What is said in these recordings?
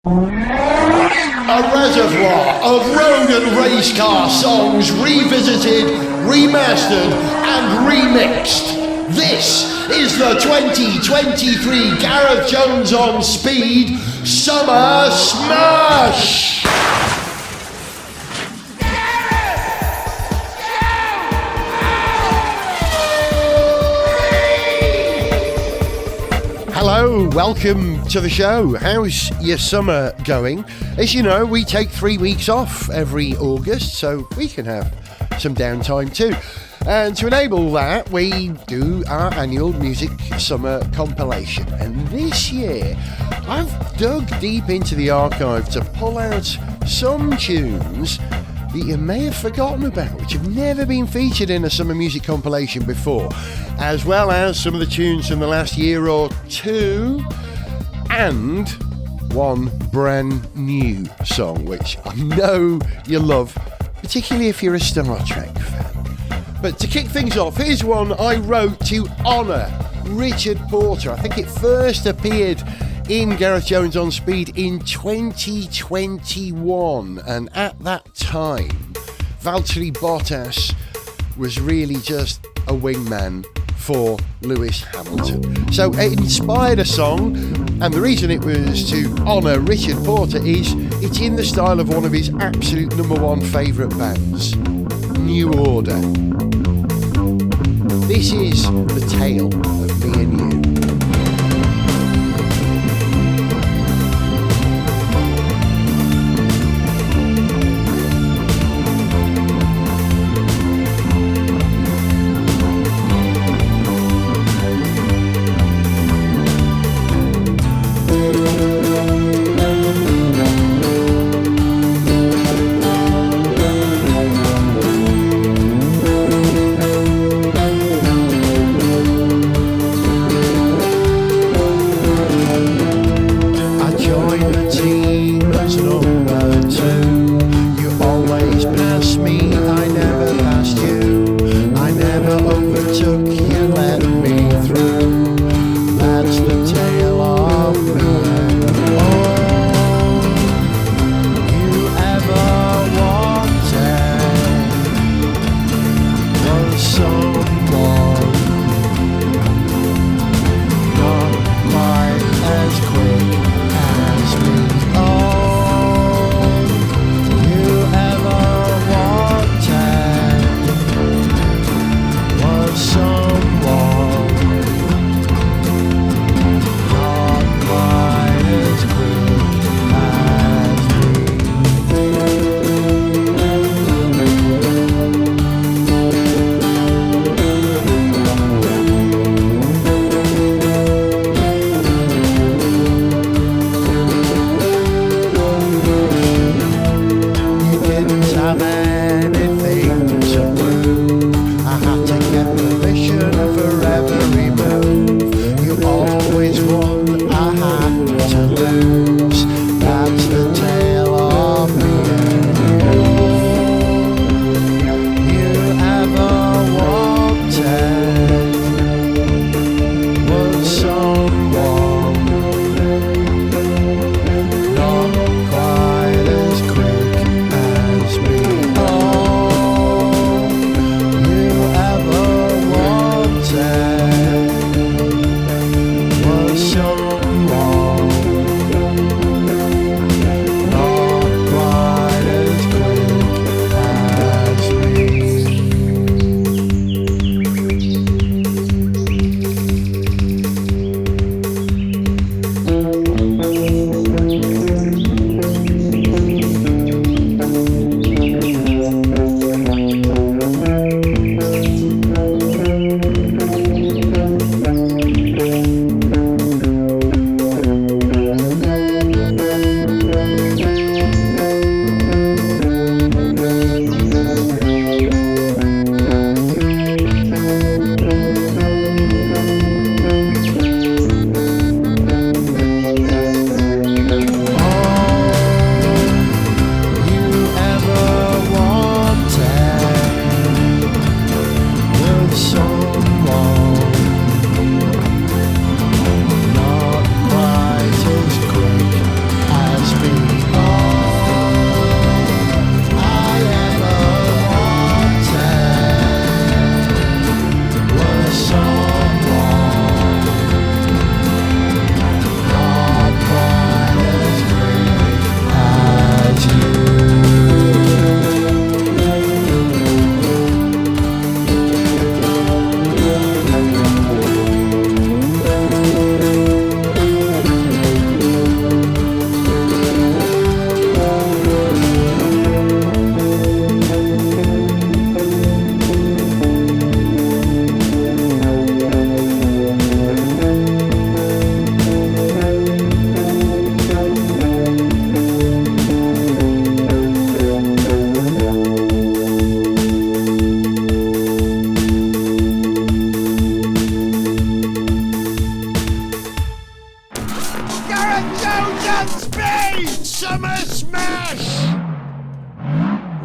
A reservoir of road and race car songs revisited, remastered and remixed. This is the 2023 Gareth Jones on Speed Summer Smash! Hello, welcome to the show. How's your summer going? As you know, we take 3 weeks off every August, so we can have some downtime too. And to enable that, we do our annual music summer compilation. And this year, I've dug deep into the archive to pull out some tunes that you may have forgotten about, which have never been featured in a summer music compilation before, as well as some of the tunes from the last year or two, and one brand new song, which I know you love, particularly if you're a Star Trek fan. But to kick things off, here's one I wrote to honour Richard Porter. I think it first appeared in Gareth Jones on Speed in 2021, and at that time Valtteri Bottas was really just a wingman for Lewis Hamilton. So it inspired a song, and the reason it was to honour Richard Porter is it's in the style of one of his absolute number one favourite bands, New Order. This is the tale of me and you.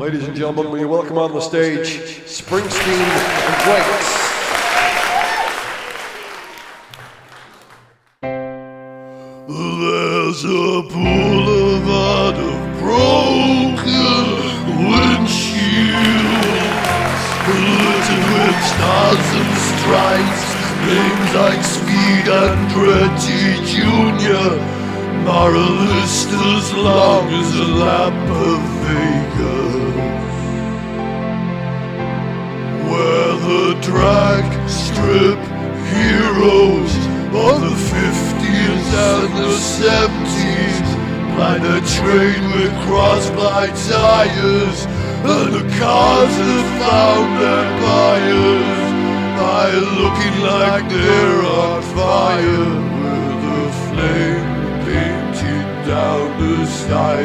Ladies and gentlemen, we welcome on the stage Springsteen and Waits. There's a boulevard of broken windshields, littered with stars and stripes, names like Speed Andretti Jr., are a list as long as a lap of Vegas, where the drag strip heroes of the 50s and the 70s line a train with cross-blind tires, and the cars have found their buyers by looking like they're on fire, with the flame painted down the sky,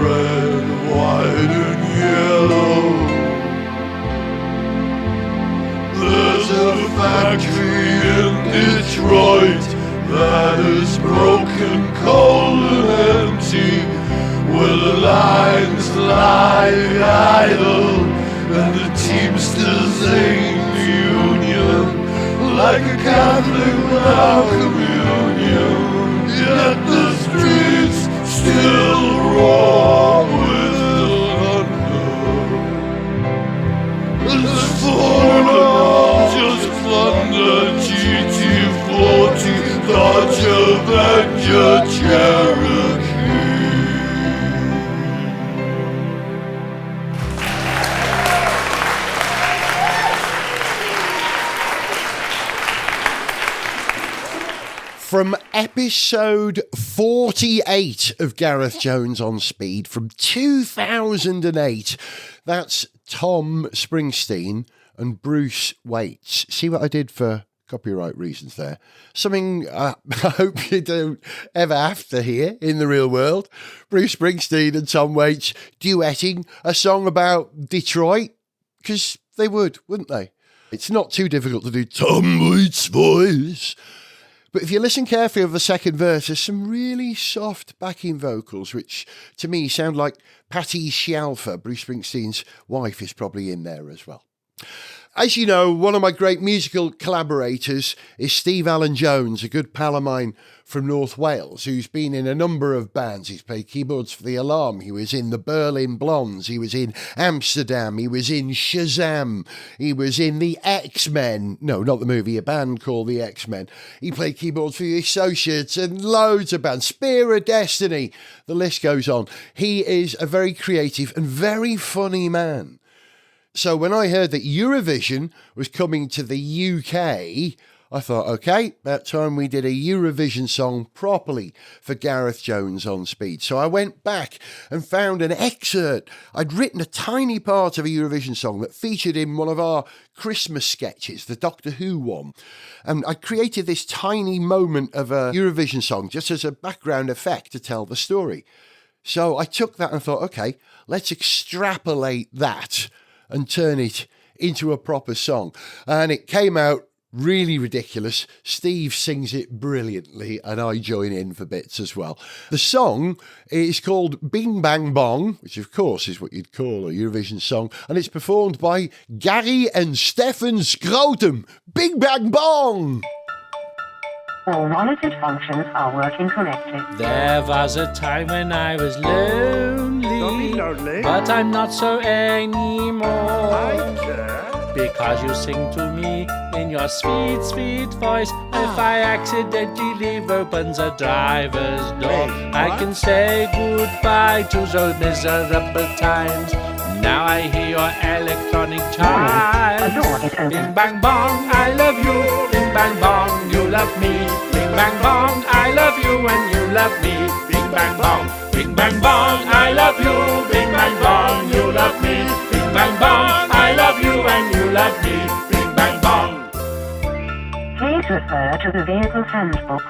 red, white and yellow. There's a factory in Detroit that is broken, cold and empty, where the lines lie idle and the Teamsters ain't union, like a Catholic without communion. Yet the streets still roar with the thunder. It's for just thunder, GT40, Dodge Avenger, Cherokee. From episode 48 of Gareth Jones on Speed from 2008, that's Tom Springsteen and Bruce Waits. See what I did for copyright reasons there? Something I hope you don't ever have to hear in the real world. Bruce Springsteen and Tom Waits duetting a song about Detroit, because they would, wouldn't they? It's not too difficult to do Tom Waits' voice. But if you listen carefully of the second verse, there's some really soft backing vocals, which to me sound like Patti Scialfa, Bruce Springsteen's wife, is probably in there as well. As you know, one of my great musical collaborators is Steve Allen Jones, a good pal of mine from North Wales, who's been in a number of bands. He's played keyboards for The Alarm. He was in the Berlin Blondes. He was in Amsterdam. He was in Shazam. He was in the X-Men. No, not the movie, a band called the X-Men. He played keyboards for the Associates and loads of bands. Spear of Destiny. The list goes on. He is a very creative and very funny man. So when I heard that Eurovision was coming to the UK, I thought, okay, about time we did a Eurovision song properly for Gareth Jones on Speed. So I went back and found an excerpt. I'd written a tiny part of a Eurovision song that featured in one of our Christmas sketches, the Doctor Who one. And I created this tiny moment of a Eurovision song just as a background effect to tell the story. So I took that and thought, okay, let's extrapolate that and turn it into a proper song. And it came out really ridiculous. Steve sings it brilliantly, and I join in for bits as well. The song is called Bing Bang Bong, which of course is what you'd call a Eurovision song, and it's performed by Gary and Stefan Scrotum. Bing Bang Bong! All monitored functions are working correctly. There was a time when I was lonely, but I'm not so anymore. Because you sing to me in your sweet, sweet voice. If I accidentally leave open the driver's door, I can say goodbye to those miserable times. Now I hear your electronic chimes. Bing bang bong, I love you. Bing bang bong, you love me. Bing bang bong, I love you and you love me. Bing bang bong, bing bang bong, I love you. Bing bang bong, you love me. Bing bang bong, I love you and you love me. Bing bang bong. Please refer to the vehicle handbook.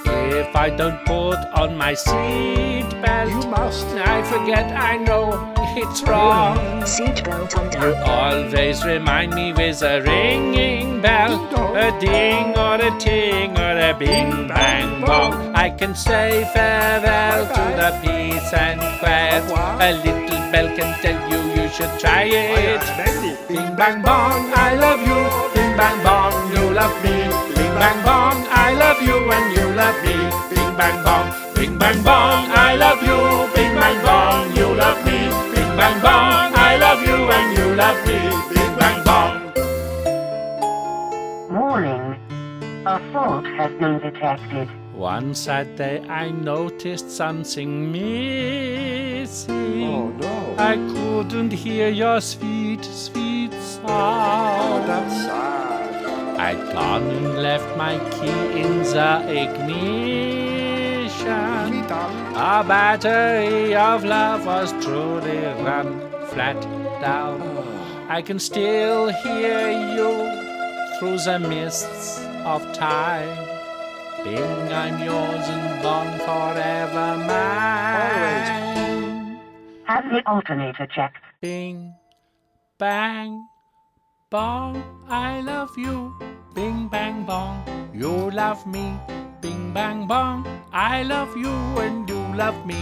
If I don't put on my seat belt, you must. I forget, I know it's wrong. Seatbelt undone. You always remind me with a ringing bell, a ding or a ting or a bing bang bong. I can say farewell to the peace nice and quiet. A little bell can tell you you should try it. Bing bang bong, I love you. Bing bang bong, you love me. Bing bang bong, I love you and you love me. Bing bang bong, bing bang bong, I love you. Bing bang bong, you love me. Bing bang bong, I love you and you love me. Bing bang bong. Warning. A fault has been detected. One sad day I noticed something missing. Oh no. I couldn't hear your sweet, sweet Oh, sound. that's sad. I'd gone and left my key in the ignition. Our battery of love was truly run flat down. I can still hear you through the mists of time. Bing, I'm yours and gone forever mine. Have the alternator checked. Bing, bang, bong, I love you. Bing, bang, bong, you love me. Bing, bang, bong, I love you and you love me.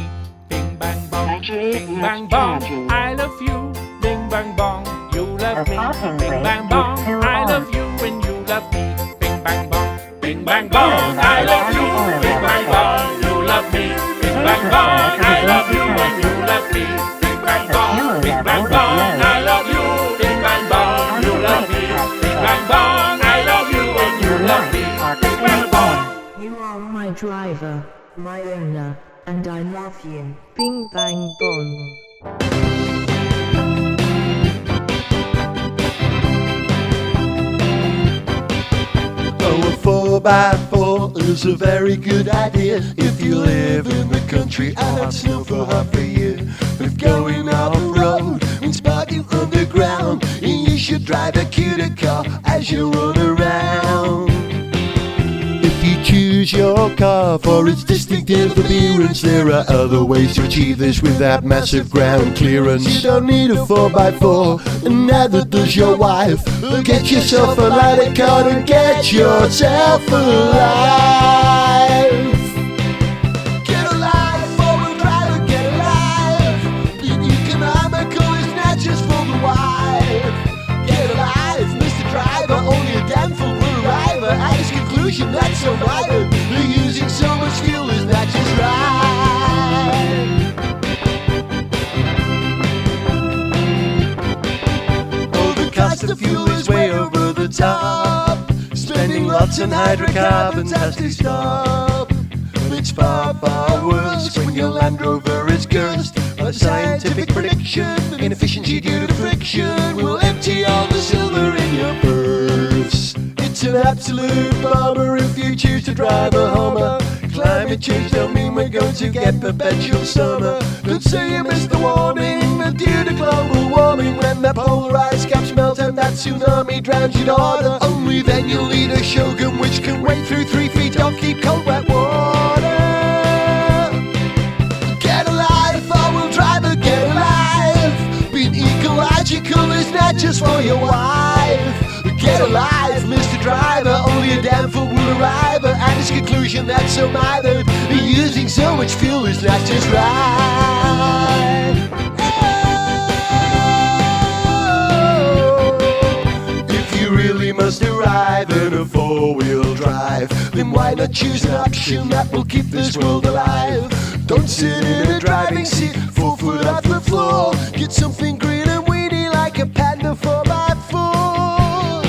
Bing, bang, bong, Battery bing, is bang, bong, charging. I love you. Bing, bang, bong, you love The me. parking Bing, brake bang, is bong, still I on. love you and you love me. Bing, bang, bong, bing, bang, bong, I love you. Bing, bang, bong, you love me. Bing, bang, bong, I love you and you love me. Bing, bang, bong, bing, bang, bong, I love you. Bing, bang, bong, you love me. Bing, bang, bong, I love you and you love me. Bing, bang, bong. You are my driver, my owner, and I love you. Bing bang bong. Oh, a 4x4 is a very good idea if you live in the country and had snow for half a year. If going off-road means parking underground, you should drive a cuter car as you run around. If you choose your car for its distinctive appearance, there are other ways to achieve this without massive ground clearance. You don't need a 4x4, and neither does your wife. Get yourself a lighter car and get yourself alive. Get alive, four-wheel driver, get alive. Being economical is not just for the wife. Get alive, Mr. Driver, only a damn fool will arrive at his conclusion that's so violent. Using so much fuel is not just right. Oh, the cost of fuel is way over the top. Spending lots on hydrocarbons has to stop. It's far, far worse when your Land Rover is cursed. A scientific prediction, inefficiency due to friction will empty all the silver in your purse. It's an absolute bummer if you choose to drive a Hummer. Climate change don't mean we're going to get perpetual summer. Don't say you missed the warning that due to global warming, when the polar ice caps melt and that tsunami drowns your daughter, only then you'll need a Shogun which can wade through 3 feet of keep cold wet water. Get alive, four-wheel driver, get alive. Being ecological is not just for your wife. Get alive, Mr. Driver, only a damn fool will arrive at his conclusion that's so mithered. Using so much fuel is not just right. Oh, if you really must arrive in a four-wheel drive, then why not choose an option that will keep this world alive? Don't sit in a driving seat 4 foot off the floor. Get something green and weedy like a Panda 4x4.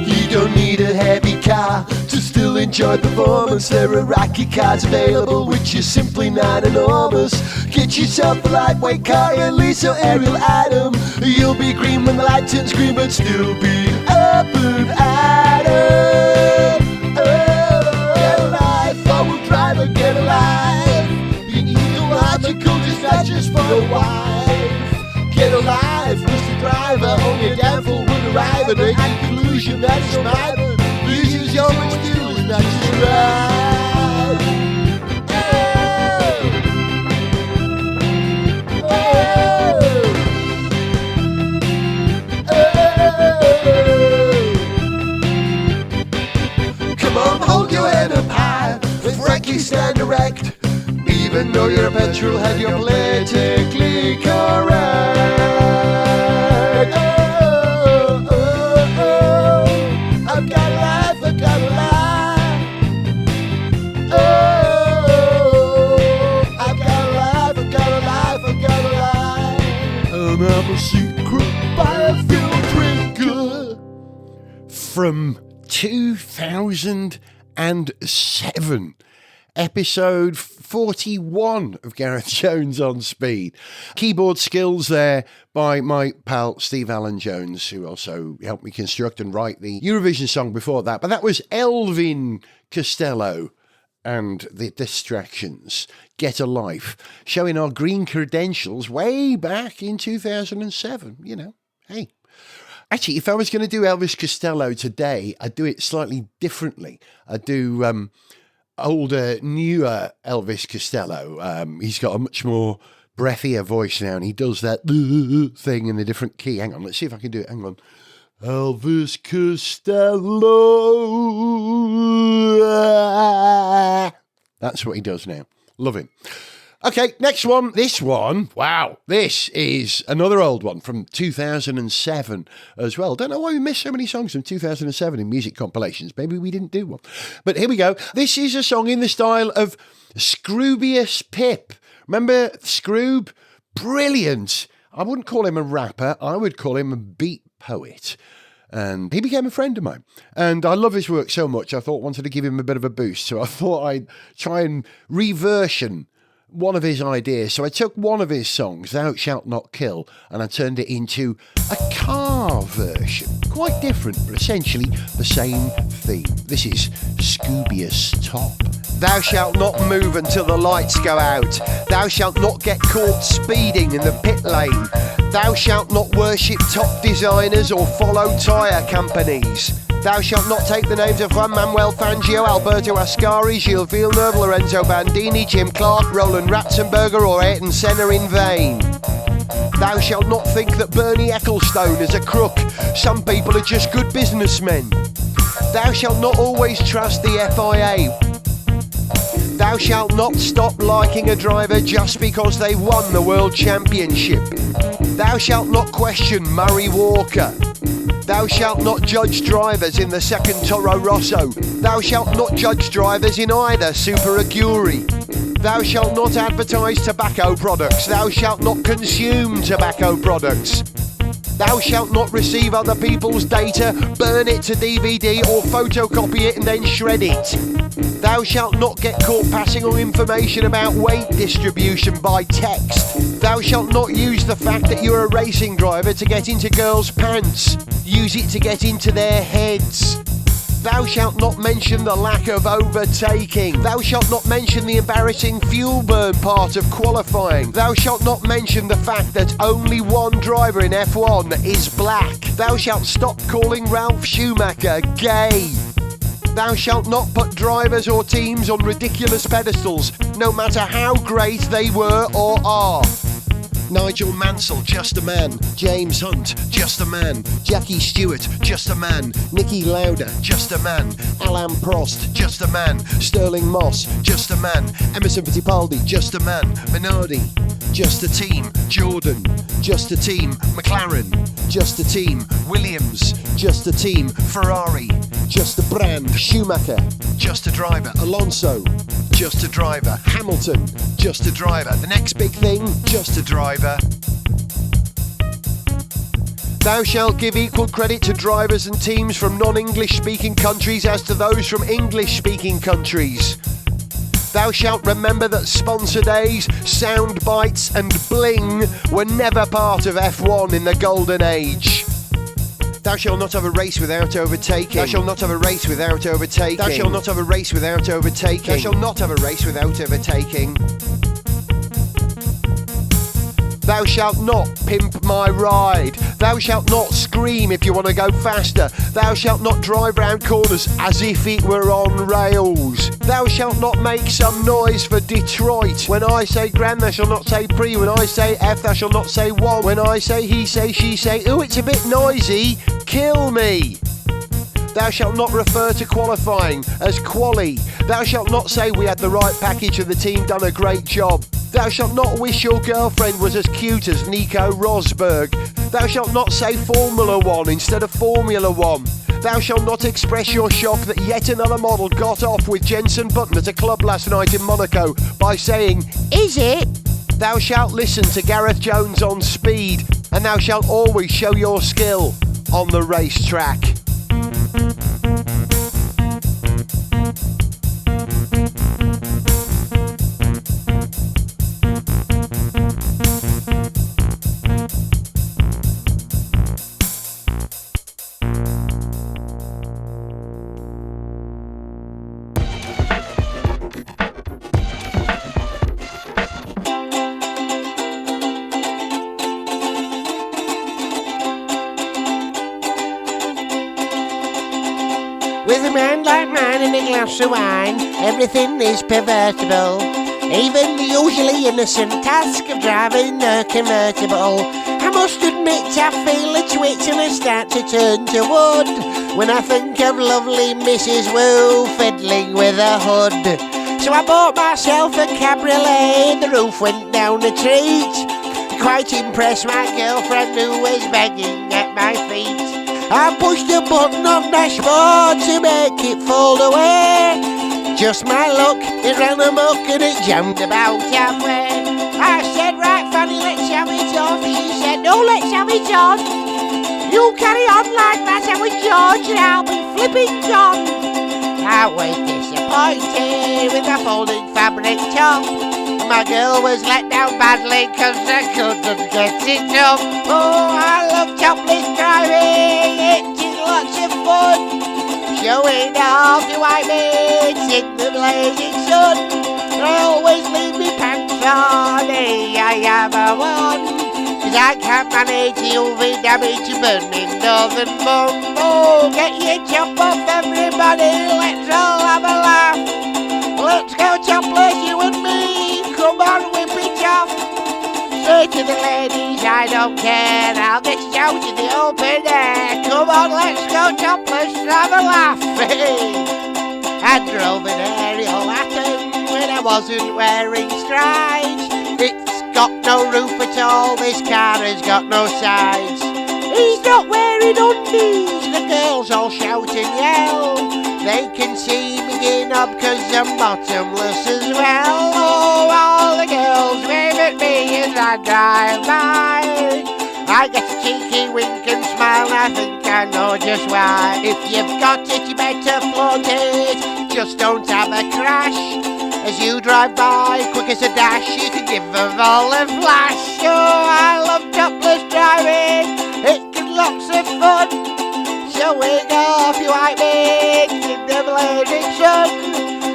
You don't need a heavy car to still enjoy performance. There are rocky cars available which are simply not enormous. Get yourself a lightweight car, at least an aerial item. You'll be green when the light turns green, but still be up and atom. Get alive, four-wheel driver, get alive. Being ecological is not just for a wife. Get alive, Mr. Driver, only a damn fool will arrive at a conclusion that's so mighty. Use your much fuel is not just right. Oh. Oh. Come on, hold your head up high, and frankly stand erect. even though you're a petrol head, you're politically correct. Oh, oh, oh, oh. I've got a life, I've got a life. Oh, I've got a life, I've got a life, I've got a life. And I'm a secret biofuel drinker. From 2007, episode 41 of Gareth Jones on Speed. Keyboard skills there by my pal Steve Allen Jones, who also helped me construct and write the Eurovision song before that. But that was Elvin Costello and the Distractions, Get a Life, showing our green credentials way back in 2007. You know, hey. Actually, if I was going to do Elvis Costello today, I'd do it slightly differently. I'd do older, newer Elvis Costello. He's got a much more breathier voice now, and he does that thing in a different key. Hang on, let's see if I can do it. Hang on. Elvis Costello. That's what he does now. Love him. Okay, next one. This one, wow, this is another old one from 2007 as well. Don't know why we missed so many songs from 2007 in music compilations. Maybe we didn't do one. But here we go. This is a song in the style of Scroobius Pip. Remember Scroob? Brilliant. I wouldn't call him a rapper. I would call him a beat poet. And he became a friend of mine. And I love his work so much, I wanted to give him a bit of a boost. So I thought I'd try and reversion one of his ideas. So I took one of his songs, Thou Shalt Not Kill, and I turned it into a car version. Quite different, but essentially the same theme. This is Scoobius Top. Thou shalt not move until the lights go out. Thou shalt not get caught speeding in the pit lane. Thou shalt not worship top designers or follow tyre companies. Thou shalt not take the names of Juan Manuel Fangio, Alberto Ascari, Gilles Villeneuve, Lorenzo Bandini, Jim Clark, Roland Ratzenberger or Ayrton Senna in vain. Thou shalt not think that Bernie Ecclestone is a crook. Some people are just good businessmen. Thou shalt not always trust the FIA. Thou shalt not stop liking a driver just because they won the World Championship. Thou shalt not question Murray Walker. Thou shalt not judge drivers in the second Toro Rosso. Thou shalt not judge drivers in either Super Aguri. Thou shalt not advertise tobacco products. Thou shalt not consume tobacco products. Thou shalt not receive other people's data, burn it to DVD or photocopy it and then shred it. Thou shalt not get caught passing on information about weight distribution by text. Thou shalt not use the fact that you're a racing driver to get into girls' pants. Use it to get into their heads. Thou shalt not mention the lack of overtaking. Thou shalt not mention the embarrassing fuel burn part of qualifying. Thou shalt not mention the fact that only one driver in F1 is black. Thou shalt stop calling Ralph Schumacher gay. Thou shalt not put drivers or teams on ridiculous pedestals, no matter how great they were or are. Nigel Mansell, just a man. James Hunt, just a man. Jackie Stewart, just a man. Nicky Lauda, just a man. Alain Prost, just a man. Sterling Moss, just a man. Emerson Fittipaldi, just a man. Minardi, just a team. Jordan, just a team. McLaren, just a team. Williams, just a team. Ferrari, just a brand. Schumacher, just a driver. Alonso, just a driver. Hamilton, just a driver. The next big thing, just a driver. Thou shalt give equal credit to drivers and teams from non-English speaking countries as to those from English speaking countries. Thou shalt remember that sponsor days, sound bites and bling were never part of F1 in the golden age. Thou shalt not have a race without overtaking. Thou shalt not have a race without overtaking. Thou shalt not have a race without overtaking. Thou shalt not have a race without overtaking. Thou shalt not pimp my ride. Thou shalt not scream if you want to go faster. Thou shalt not drive round corners as if it were on rails. Thou shalt not make some noise for Detroit. When I say grand, thou shalt not say pre. When I say F, thou shalt not say one. When I say he say, she say, ooh, it's a bit noisy, kill me. Thou shalt not refer to qualifying as quali. Thou shalt not say we had the right package and the team done a great job. Thou shalt not wish your girlfriend was as cute as Nico Rosberg. Thou shalt not say Formula One instead of Formula One. Thou shalt not express your shock that yet another model got off with Jenson Button at a club last night in Monaco by saying, "Is it?" Thou shalt listen to Gareth Jones on Speed, and thou shalt always show your skill on the racetrack. With a man like mine and a glass of wine, everything is pervertible. Even the usually innocent task of driving a convertible. I must admit I feel a twitch and I start to turn to wood when I think of lovely Mrs. Wu fiddling with a hood. So I bought myself a cabriolet, the roof went down a treat. Quite impressed my girlfriend who was begging at my feet. I pushed a button on dashboard to make it fall away. Just my luck, it ran amok and it jammed about halfway. I said, right Fanny, let's have it on. She said, no, let's have it on. You carry on like that and with George and I'll be flipping gone. I was disappointed with a folding fabric top. My girl was let down badly cause I couldn't get it up. Oh, I love topless driving, it is lots of fun. Showing off your white bits in the blazing sun. I always leave me pants on, I am a one. Cause I can't manage the UV damage to burn me northern bum. Oh, get your chop off everybody, let's all have a laugh. Let's go topless, you and me. Come on, whip it off. Say to the ladies, I don't care. I'll get you out in the open air. Come on, let's go topless, have a laugh. I drove an aerial Atom when I wasn't wearing strides. It's got no roof at all, this car has got no sides. He's not wearing undies, the girls all shout and yell. They can see me in up cause I'm bottomless as well. Oh, all the girls wave at me as I drive by. I get a cheeky wink and smile, I think I know just why. If you've got it, you better flaunt it, just don't have a crash. As you drive by, quick as a dash, you can give them all a flash. Oh, I love topless driving, it can lots of fun. Showing off your white bits in the blazing sun.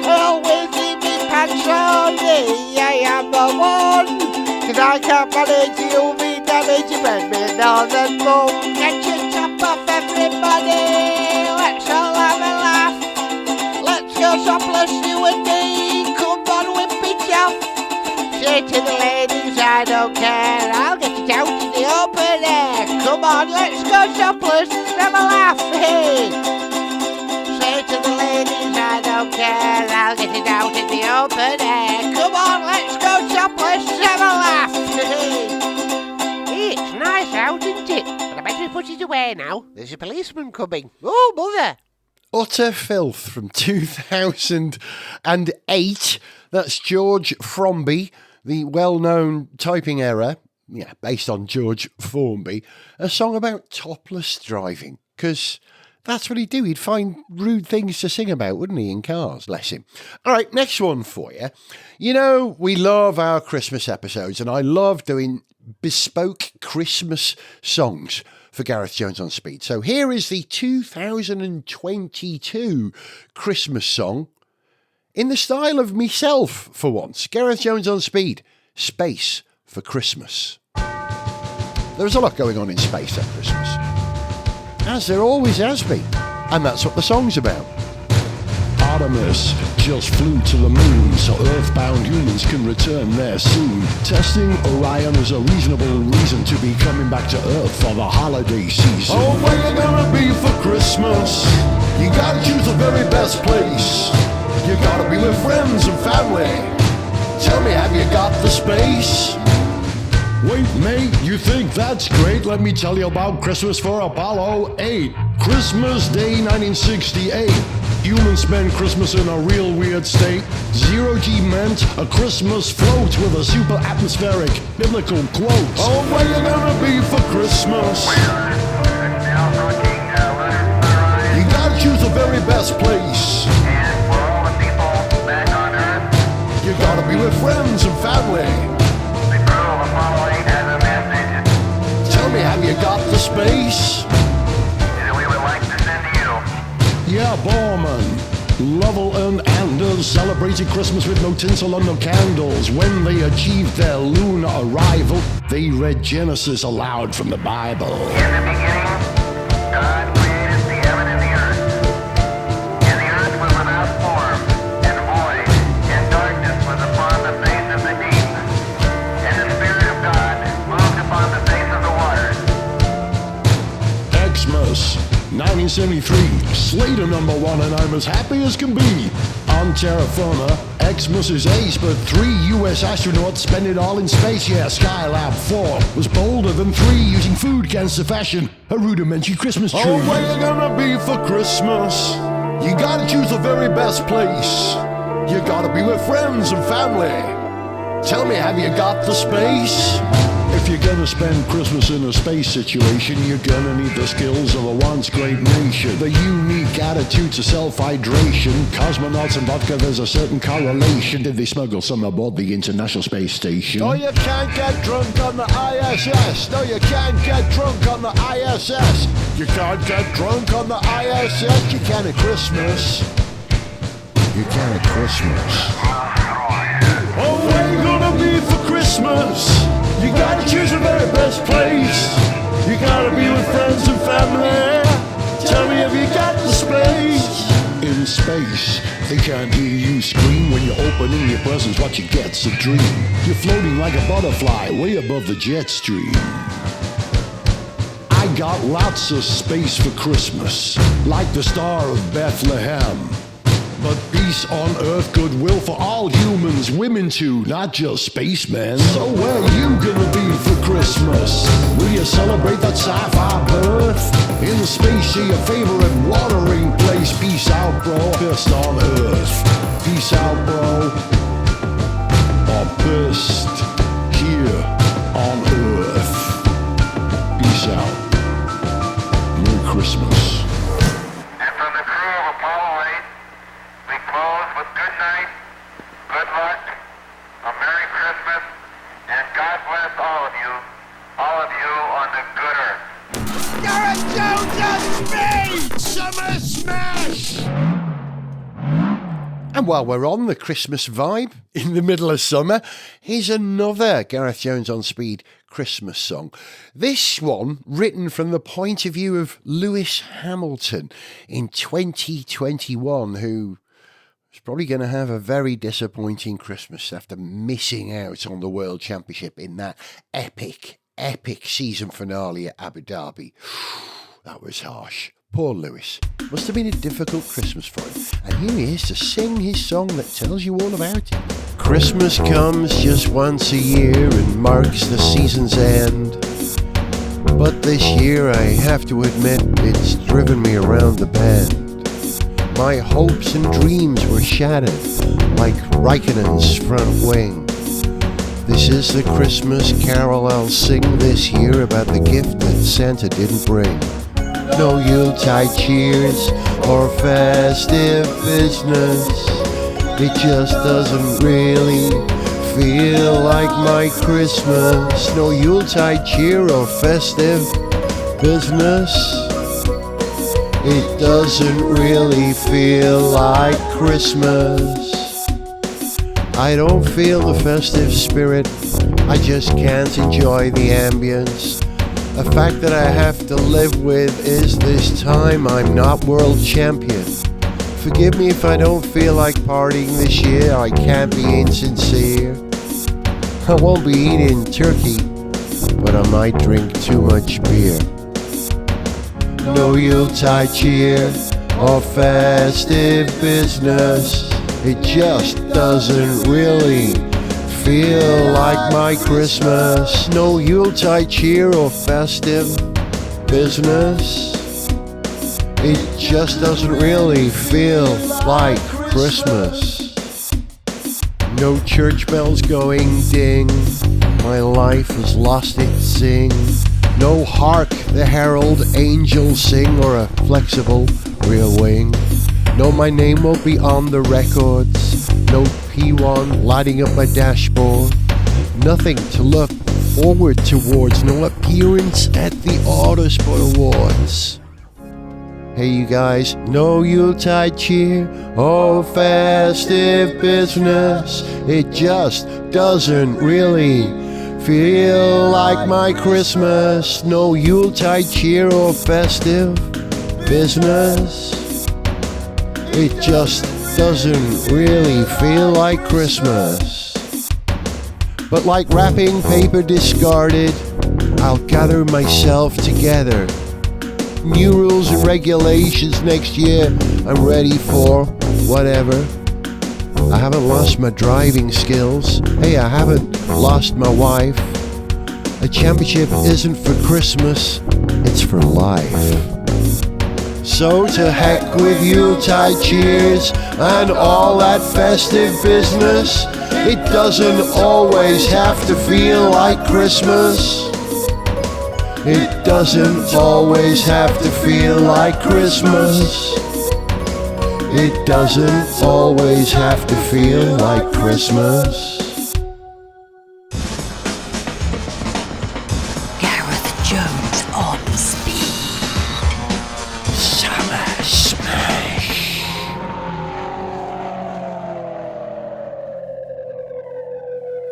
Always leave me pants on, I am the one. Cause I can't manage the UV damage, you bend me northern bum. Get your top off everybody, let's all have a laugh. Let's go topless, you and me, come on whip it off. Say to the ladies, I don't care, I'll get it out in the open air. Come on, let's go topless, have a laugh, hey. Say to the ladies, I don't care, I'll get it out in the open air. Come on, let's go topless, have a laugh, hey. It's nice out, isn't it? But I better put it away now. There's a policeman coming. Oh, mother. Utter Filth from 2008. That's George Formby, the well-known typing error, based on George Formby, a song about topless driving, because that's what he'd do. He'd find rude things to sing about, wouldn't he, in cars, bless him. All right, next one for you. You know, we love our Christmas episodes, and I love doing bespoke Christmas songs for Gareth Jones on Speed. So here is the 2022 Christmas song, in the style of myself for once. Gareth Jones on Speed, Space for Christmas. There's a lot going on in space at Christmas, as there always has been, and that's what the song's about. Artemis just flew to the moon so earthbound humans can return there soon. Testing Orion is a reasonable reason to be coming back to Earth for the holiday season. Oh, where you gonna be for Christmas? You gotta choose the very best place. You gotta be with friends and family. Tell me, have you got the space? Wait, mate, you think that's great? Let me tell you about Christmas for Apollo 8. Christmas Day 1968. Humans spend Christmas in a real weird state. Zero G meant a Christmas float with a super atmospheric biblical quote. Oh, where you gonna be for Christmas? You gotta choose the very best place. You gotta be with friends and family. Tell me, have you got the space? Yeah, Borman. Lovell and Anders celebrated Christmas with no tinsel and no candles. When they achieved their lunar arrival, they read Genesis aloud from the Bible. In the beginning, God created the heaven and the earth. And the earth was without form and void, and darkness was upon the face of the deep. And the Spirit of God moved upon the face of the waters. Xmas, 1973, Slater #1, and I'm as happy as can be. On terra firma, Xmas is ace, but 3 US astronauts spend it all in space. Yeah, Skylab 4 was bolder than 3, using food cans to fashion a rudimentary Christmas tree. Oh, where you gonna be for Christmas? You gotta choose the very best place. You gotta be with friends and family. Tell me, have you got the space? If you're gonna spend Christmas in a space situation, you're gonna need the skills of a once great nation. The unique attitude to self-hydration. Cosmonauts and vodka, there's a certain correlation. Did they smuggle some aboard the International Space Station? No, you can't get drunk on the ISS. No, you can't get drunk on the ISS. You can't get drunk on the ISS. You can at Christmas. You can at Christmas. Oh, where you gonna be for Christmas? You gotta choose the very best place. You gotta be with friends and family. Tell me, have you got the space? In space, they can't hear you scream when you're opening your presents. What you get's a dream. You're floating like a butterfly way above the jet stream. I got lots of space for Christmas, like the Star of Bethlehem. But peace on earth, goodwill for all humans, women too, not just spacemen. So where you gonna be for Christmas? Will you celebrate that sci-fi birth? In space, your favorite watering place. Peace out, bro. Pissed on earth. Peace out, bro. Or pissed here on earth. Peace out. Merry Christmas. And from the crew of Apollo 8, we close with good night, good luck, a Merry Christmas, and God bless all of you on the good earth. Gareth Jones on speed! Summer smash! And while we're on the Christmas vibe in the middle of summer, here's another Gareth Jones on Speed Christmas song. This one written from the point of view of Lewis Hamilton in 2021, who is probably going to have a very disappointing Christmas after missing out on the World Championship in that epic season finale at Abu Dhabi. That was harsh. Poor Lewis. Must have been a difficult Christmas for him. And here he is to sing his song that tells you all about it. Christmas comes just once a year and marks the season's end. But this year, I have to admit, it's driven me around the bend. My hopes and dreams were shattered like Raikkonen's front wing. This is the Christmas carol I'll sing this year about the gift that Santa didn't bring. No Yuletide cheers or festive business. It just doesn't really feel like my Christmas. No Yuletide cheer or festive business. It doesn't really feel like Christmas. I don't feel the festive spirit. I just can't enjoy the ambience. A fact that I have to live with is this time I'm not world champion. Forgive me if I don't feel like partying this year. I can't be insincere. I won't be eating turkey, but I might drink too much beer. No Yuletide cheer or festive business. It just doesn't really feel like my Christmas. No Yuletide cheer or festive business. It just doesn't really feel like Christmas. No church bells going ding. My life has lost its zing. No hark the herald angels sing or a flexible rear wing. No, my name won't be on the records. No P1 lighting up my dashboard. Nothing to look forward towards. No appearance at the Autosport Awards. Hey you guys, no Yuletide cheer or festive business. It just doesn't really feel like my Christmas. No Yuletide cheer or festive business. It just doesn't really feel like Christmas. But like wrapping paper discarded, I'll gather myself together. New rules and regulations next year, I'm ready for whatever. I haven't lost my driving skills. Hey, I haven't lost my wife. A championship isn't for Christmas, it's for life. So to heck with Yuletide cheers and all that festive business. It doesn't always have to feel like Christmas. It doesn't always have to feel like Christmas. It doesn't always have to feel like Christmas. Gareth Jones on speed. Summer Smash.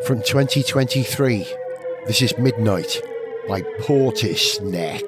From 2023, this is Midnight by Portis Neck.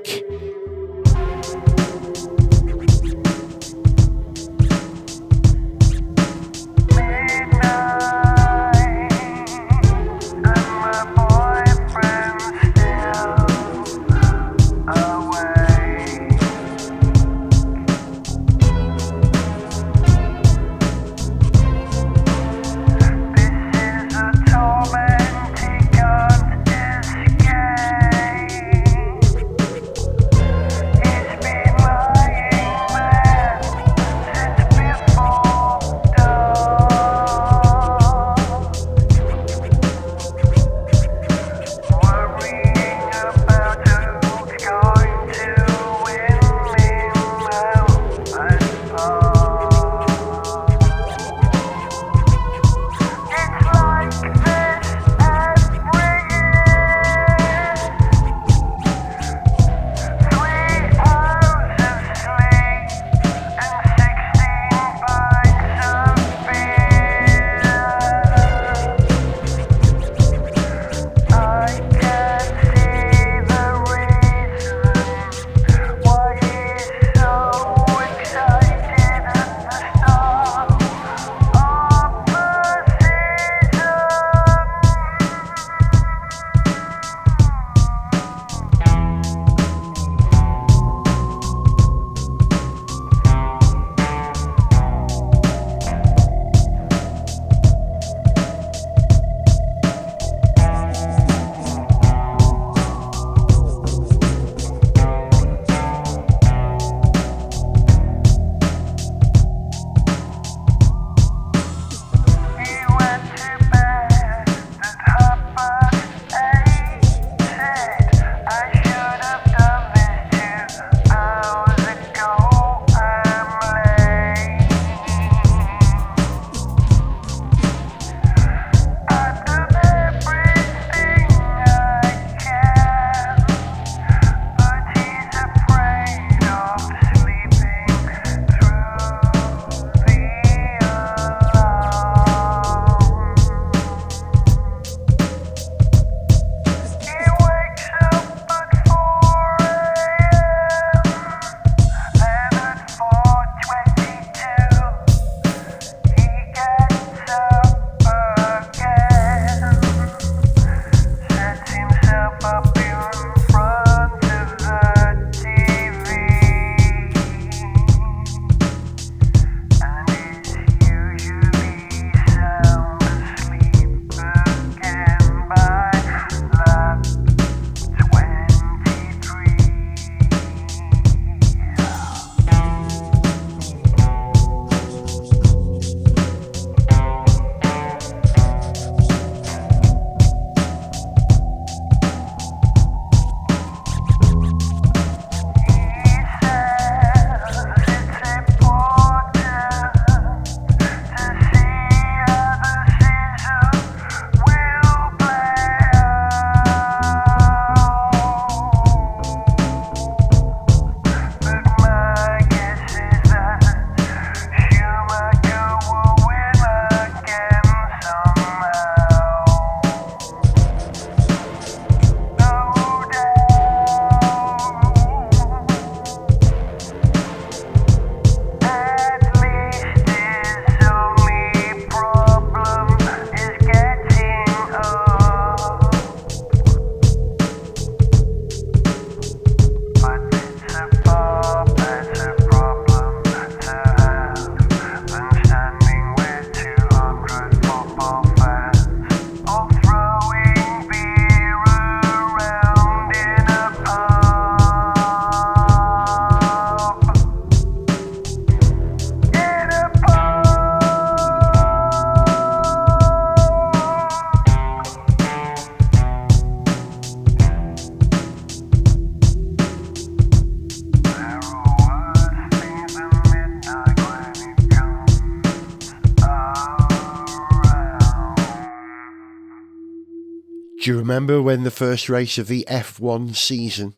Do you remember when the first race of the F1 season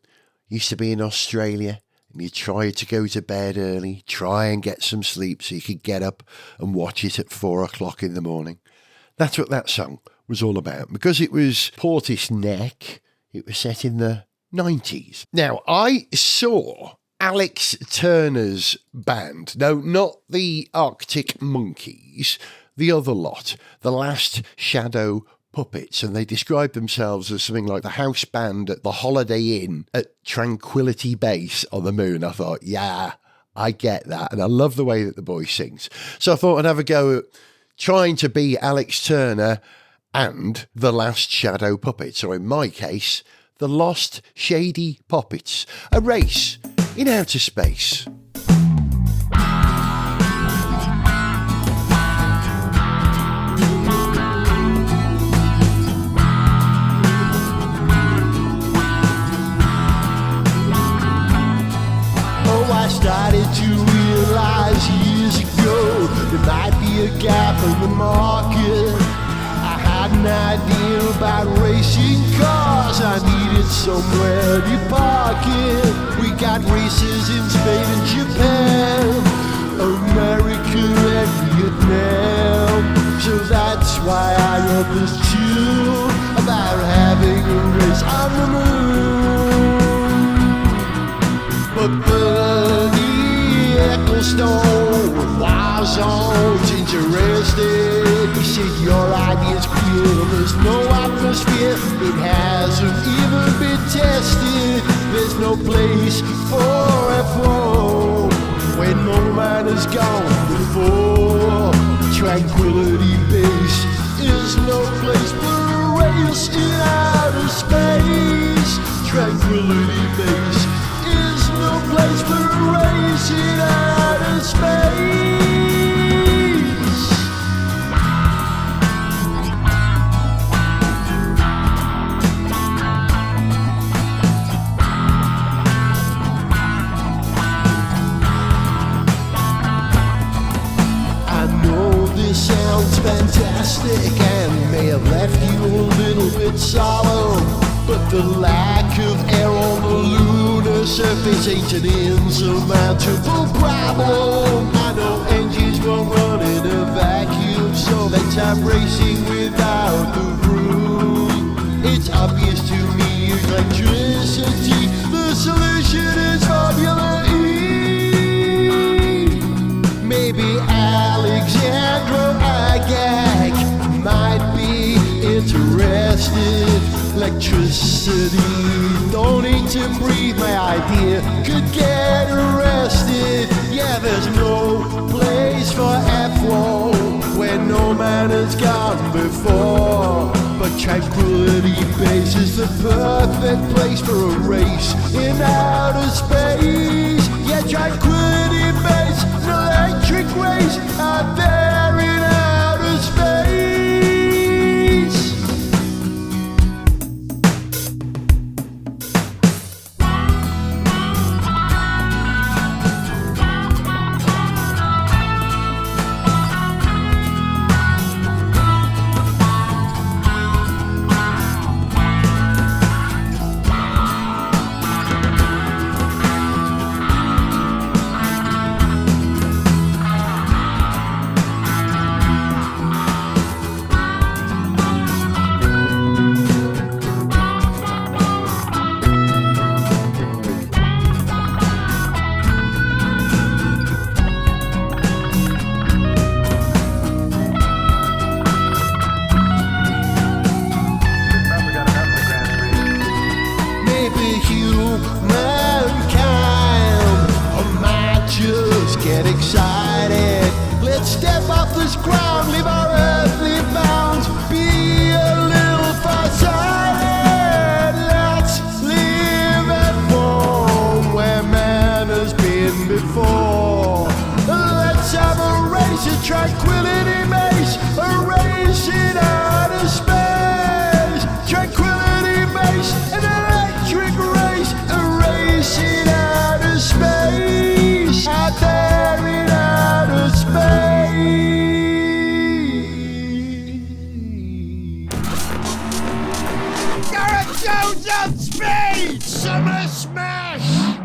used to be in Australia? And you tried to go to bed early, try and get some sleep so you could get up and watch it at 4 o'clock in the morning. That's what that song was all about. Because it was Portishead, it was set in the 90s. Now, I saw Alex Turner's band. No, not the Arctic Monkeys, the other lot, the Last Shadow Puppets, and they described themselves as something like the house band at the Holiday Inn at Tranquility Base on the moon. I thought, yeah, I get that, and I love the way that the boy sings. So I thought I'd have a go at trying to be Alex Turner and the Last Shadow Puppets, or in my case, the Lost Shady Puppets, a race in outer space. I started to realize years ago there might be a gap in the market. I had an idea about racing cars. I needed somewhere to park it. We got races in Spain and Japan, America and Vietnam. So that's why I wrote this tune about having a race on the moon. But Bernie Ecclestone was interested. He said, your idea's clear, there's no atmosphere, it hasn't even been tested. There's no place for F1 when no man has gone before. Tranquility Base is no place for a race in outer space. Tranquility Base is no place for a race in outer space. I know this sounds fantastic and may have left you a little bit sour, but the lack of air on the lunar surface ain't an insurmountable problem. I know engines won't run in a vacuum, so they time racing without the room. It's obvious to me electricity, the solution is Formula E. Maybe Alexandra Agag might be interested. Electricity, don't need to breathe, my idea could get arrested. Yeah, there's no place for F1 where no man has gone before. But Tranquility Base is the perfect place for a race in outer space. Yeah, Tranquility Base, an electric race out there in outer space. Episodes on Speed! Summer Smash!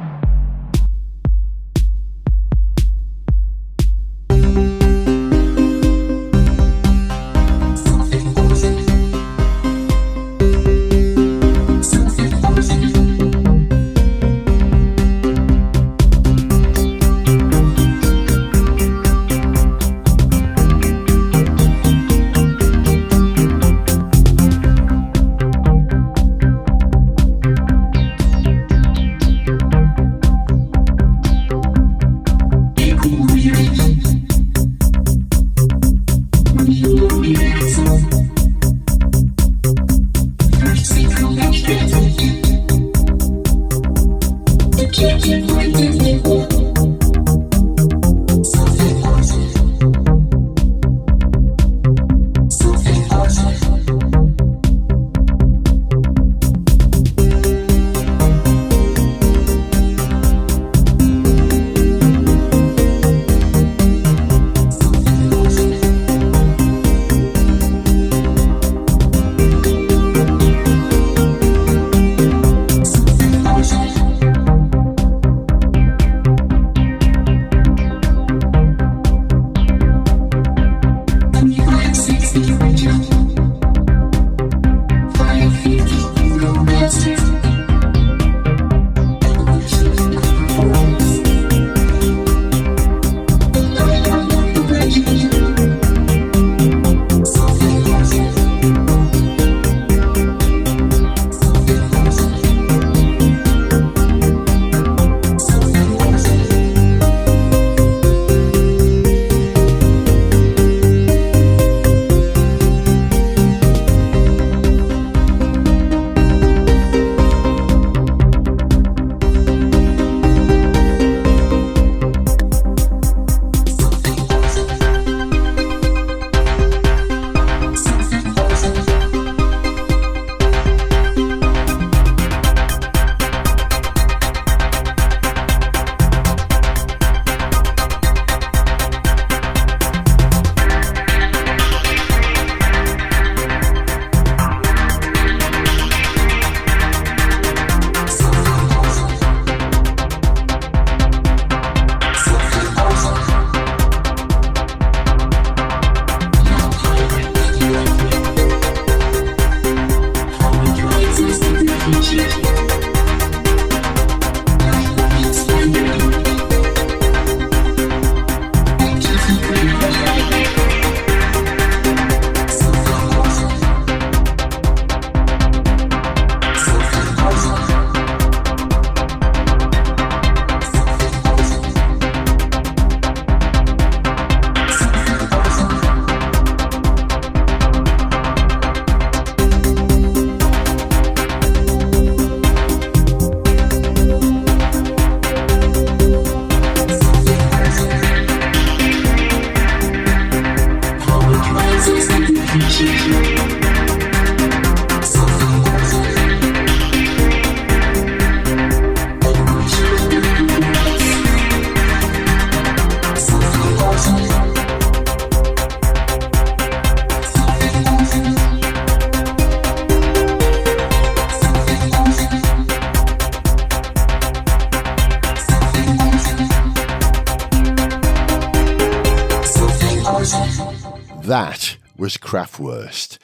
That was Kraftwerk,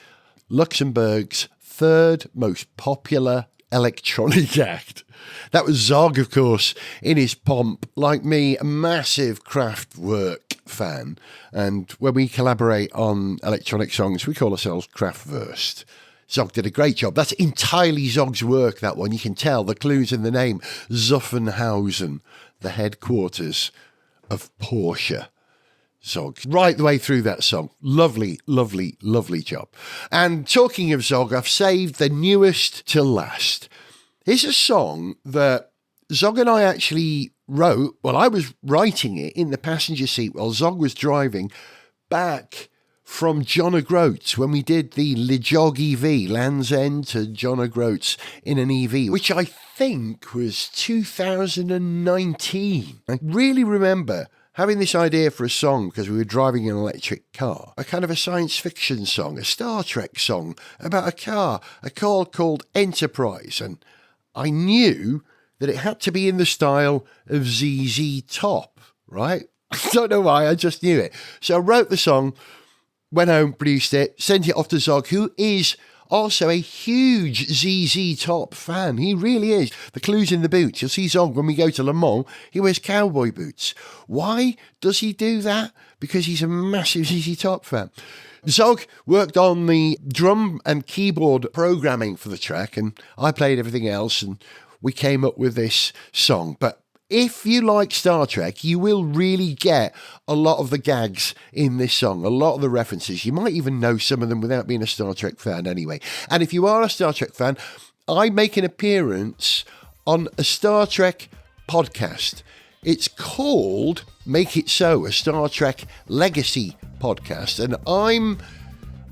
Luxembourg's third most popular electronic act. That was Zog, of course, in his pomp. Like me, a massive Kraftwerk fan. And when we collaborate on electronic songs, we call ourselves Kraftwerk. Zog did a great job. That's entirely Zog's work, that one. You can tell the clues in the name. Zuffenhausen, the headquarters of Porsche. Zog, right the way through that song. Lovely, lovely, lovely job. And talking of Zog, I've saved the newest till last. Here's a song that Zog and I actually wrote. Well, I was writing it in the passenger seat while Zog was driving back from John O'Groats when we did the Lijog EV, Land's End to John O'Groats in an EV, which I think was 2019. I really remember having this idea for a song because we were driving an electric car, a kind of a science fiction song, a Star Trek song about a car called Enterprise. And I knew that it had to be in the style of ZZ Top, right? I don't know why, I just knew it. So I wrote the song, went home, produced it, sent it off to Zog, who is also a huge ZZ Top fan. He really is. The clue's in the boots. You'll see Zog when we go to Le Mans, he wears cowboy boots. Why does he do that? Because he's a massive ZZ Top fan. Zog worked on the drum and keyboard programming for the track, and I played everything else, and we came up with this song. But if you like Star Trek, you will really get a lot of the gags in this song, a lot of the references. You might even know some of them without being a Star Trek fan anyway. And if you are a Star Trek fan, I make an appearance on a Star Trek podcast. It's called Make It So, a Star Trek Legacy podcast. And I'm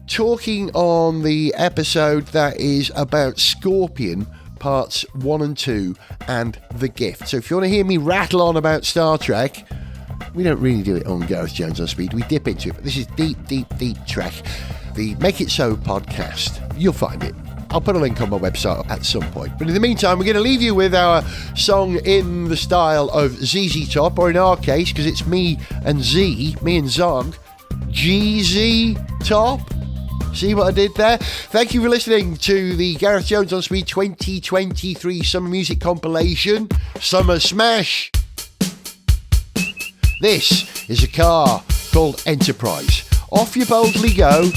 talking on the episode that is about Scorpion, parts 1 and 2, and The Gift. So if you want to hear me rattle on about Star Trek, we don't really do it on Gareth Jones on Speed. We dip into it, but this is deep Trek. The Make It So podcast. You'll find it. I'll put a link on my website at some point. But in the meantime, we're going to leave you with our song in the style of ZZ Top, or in our case, because it's me and Zog, GZ Top. See what I did there? Thank you for listening to the Gareth Jones on Speed 2023 Summer Music Compilation, Summer Smash. This is a car called Enterprise. Off you boldly go.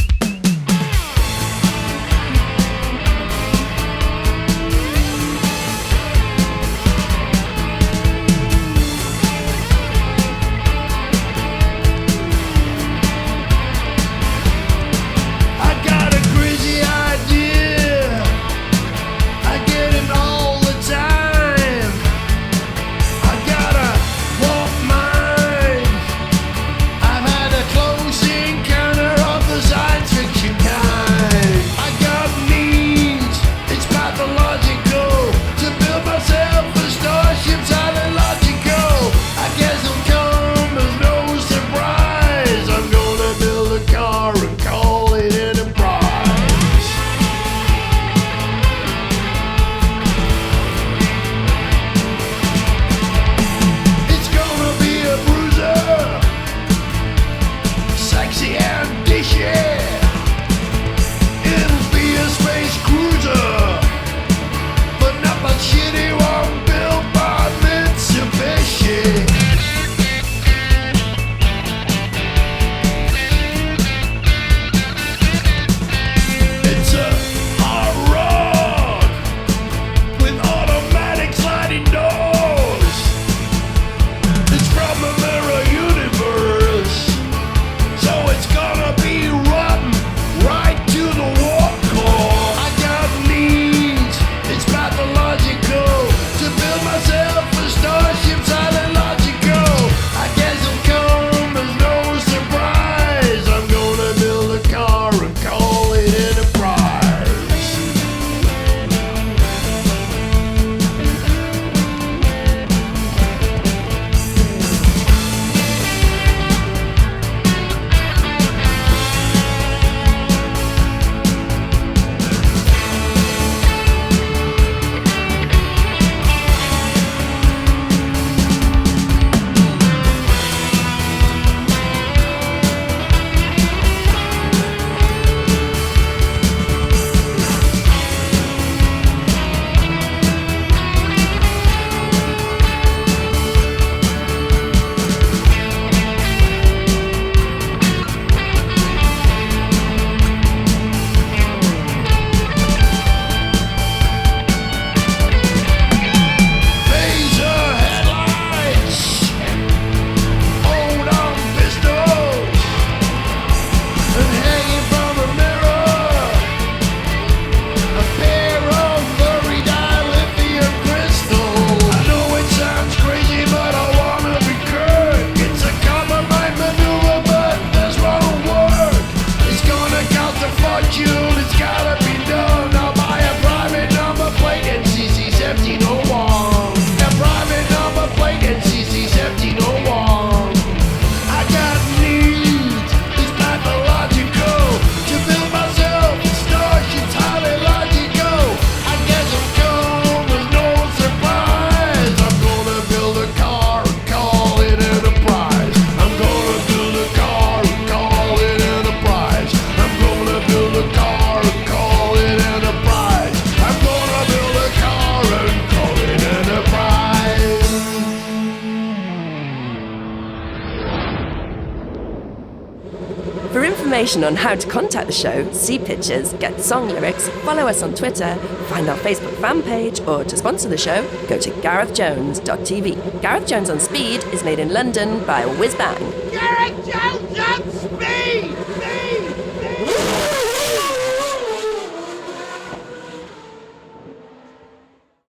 Close encounter of the science information on how to contact the show, see pictures, get song lyrics, follow us on Twitter, find our Facebook fan page, or to sponsor the show, go to garethjones.tv. Gareth Jones on Speed is made in London by Whiz Bang. Gareth Jones on